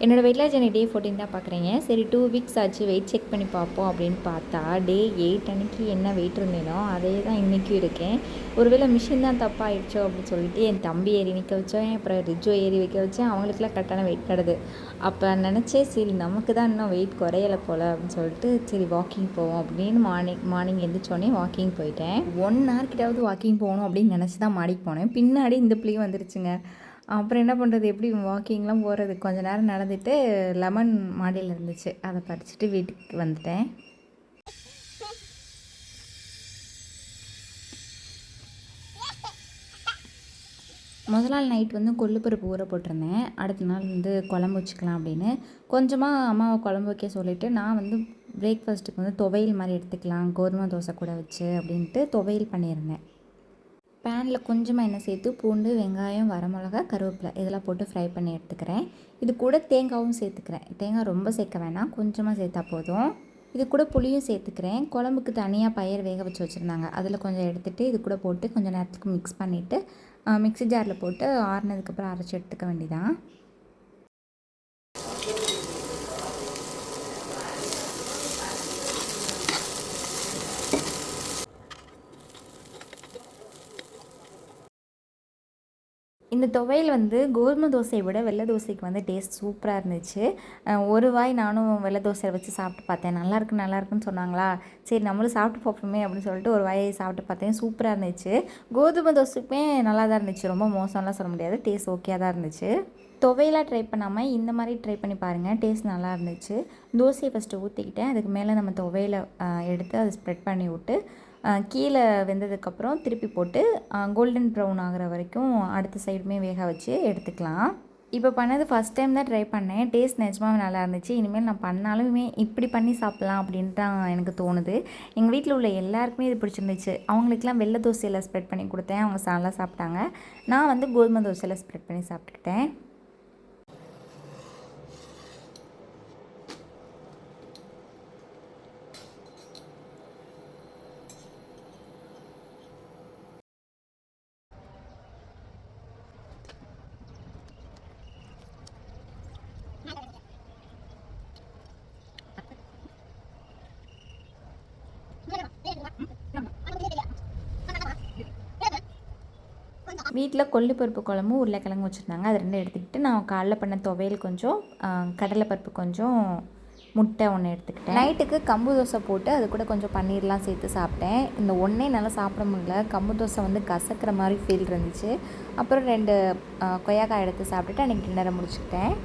என்னோடய weight loss டே 14 தான் பார்க்குறீங்க. சரி 2 வீக்ஸ் ஆச்சு, வெயிட் செக் பண்ணி பார்ப்போம் அப்படின்னு பார்த்தா டே 8 அன்றைக்கி என்ன வெயிட் இருந்தேனோ அதே தான் இன்றைக்கும் இருக்கேன். ஒருவேளை மிஷின் தான் தப்பாகிடுச்சோ அப்படின்னு சொல்லிட்டு என் தம்பி ஏறி நிற்க வச்சோம், அப்புறம் ரிஜோ ஏறி வைக்க வச்சேன். அவங்களுக்குலாம் கரெக்டான வெயிட் கிடது. அப்போ நினச்சேன் சரி நமக்கு தான் இன்னும் வெயிட் குறையலை போல் அப்படின்னு சொல்லிட்டு சரி வாக்கிங் போவோம் அப்படின்னு மார்னிங் எழுந்திரிச்சோடனே வாக்கிங் போயிட்டேன். 1 hour கிட்டாவது வாக்கிங் போகணும் அப்படின்னு நினச்சி தான் மாடிக்கு போனேன். பின்னாடி இந்த பிள்ளையும் வந்துருச்சுங்க. அப்புறம் என்ன பண்ணுறது, எப்படி வாக்கிங்லாம் போகிறது, கொஞ்சம் நேரம் நடந்துட்டு லெமன் மாடியில் இருந்துச்சு, அதை பறிச்சுட்டு வீட்டுக்கு வந்துட்டேன். முதல் நாள் நைட் கொள்ளுப்பருப்பு ஊற போட்டிருந்தேன். அடுத்த நாள் குழம்பு வச்சுக்கலாம் அப்படின்னு கொஞ்சமாக அம்மாவை குழம்பு வைக்க சொல்லிவிட்டு நான் பிரேக்ஃபாஸ்ட்டுக்கு துவையல் மாதிரி எடுத்துக்கலாம் கோதுமை தோசை கூட வச்சு அப்படின்ட்டு துவையல் பண்ணியிருந்தேன். பேனில் கொஞ்சமாக எண்ணெய் சேர்த்து பூண்டு, வெங்காயம், வரமிளகா, கருவேப்பிலை இதெல்லாம் போட்டு ஃப்ரை பண்ணி எடுத்துக்கிறேன். இது கூட தேங்காயும் சேர்த்துக்கிறேன். தேங்காய் ரொம்ப சேர்க்க வேணாம், கொஞ்சமாக சேர்த்தா போதும். இது கூட புளியும் சேர்த்துக்கிறேன். குழம்புக்கு தனியாக பயிர் வேக வச்சு வச்சுருந்தாங்க, அதில் கொஞ்சம் எடுத்துகிட்டு இது கூட போட்டு கொஞ்சம் நேரத்துக்கு மிக்ஸ் பண்ணிவிட்டு மிக்ஸி ஜாரில் போட்டு ஆறுனதுக்கப்புறம் அரைச்சி எடுத்துக்க வேண்டியதான். இந்த துவையல் கோதுமை தோசையை விட வெள்ளை தோசைக்கு டேஸ்ட் சூப்பராக இருந்துச்சு. ஒரு வாய் நானும் வெள்ளை தோசையை வச்சு சாப்பிட்டு பார்த்தேன். நல்லாயிருக்குன்னு சொன்னாங்களா, சரி நம்மளும் சாப்பிட்டு பார்ப்போமே அப்படின்னு சொல்லிட்டு ஒரு வாயை சாப்பிட்டு பார்த்தேன். சூப்பராக இருந்துச்சு. கோதுமை தோசைக்குமே நல்லா தான் இருந்துச்சு, ரொம்ப மோசம்லாம் சொல்ல முடியாது, டேஸ்ட் ஓகே தான் இருந்துச்சு. துவையலாக ட்ரை பண்ணாமல் இந்த மாதிரி ட்ரை பண்ணி பாருங்கள், டேஸ்ட் நல்லா இருந்துச்சு. தோசையை ஃபஸ்ட்டு ஊற்றிக்கிட்டேன், அதுக்கு மேலே நம்ம துவையலை எடுத்து அதை ஸ்ப்ரெட் பண்ணி விட்டு கீழே வெந்ததுக்கப்புறம் திருப்பி போட்டு கோல்டன் ப்ரௌன் ஆகிற வரைக்கும் அடுத்த சைடுமே வேக வச்சு எடுத்துக்கலாம். இப்போ பண்ணது ஃபஸ்ட் டைம் தான் ட்ரை பண்ணேன். டேஸ்ட் நிஜமாவே நல்லா இருந்துச்சு. இனிமேல் நான் பண்ணாலுமே இப்படி பண்ணி சாப்பிட்லாம் அப்படின்ட்டு தான் எனக்கு தோணுது. எங்கள் வீட்டில் உள்ள எல்லாருக்குமே இது பிடிச்சிருந்துச்சு. அவங்களுக்குலாம் வெள்ளை தோசையில் ஸ்ப்ரெட் பண்ணி கொடுத்தேன், அவங்க நல்லா சாப்பிட்டாங்க. நான் கோதுமை தோசையில் ஸ்ப்ரெட் பண்ணி சாப்பிட்டுக்கிட்டேன். வீட்டில் கொள்ளுப்பருப்பு குழம்பு உருளைக்கிழங்கு வச்சுருந்தாங்க, அது 2 எடுத்துக்கிட்டு நான் காலைல பண்ண துவையல் கொஞ்சம், கடலைப்பருப்பு கொஞ்சம், முட்டை 1 எடுத்துக்கிட்டேன். நைட்டுக்கு கம்பு தோசை போட்டு அது கூட கொஞ்சம் பன்னீர்லாம் சேர்த்து சாப்பிட்டேன். இந்த ஒன்றே நல்லா சாப்பிட முடியல, கம்பு தோசை கசக்கிற மாதிரி ஃபீல் இருந்துச்சு. அப்புறம் 2 கொய்யாக்காய் எடுத்து சாப்பிட்டுட்டு அன்றைக்கி டின்னரை முடிச்சுக்கிட்டேன்.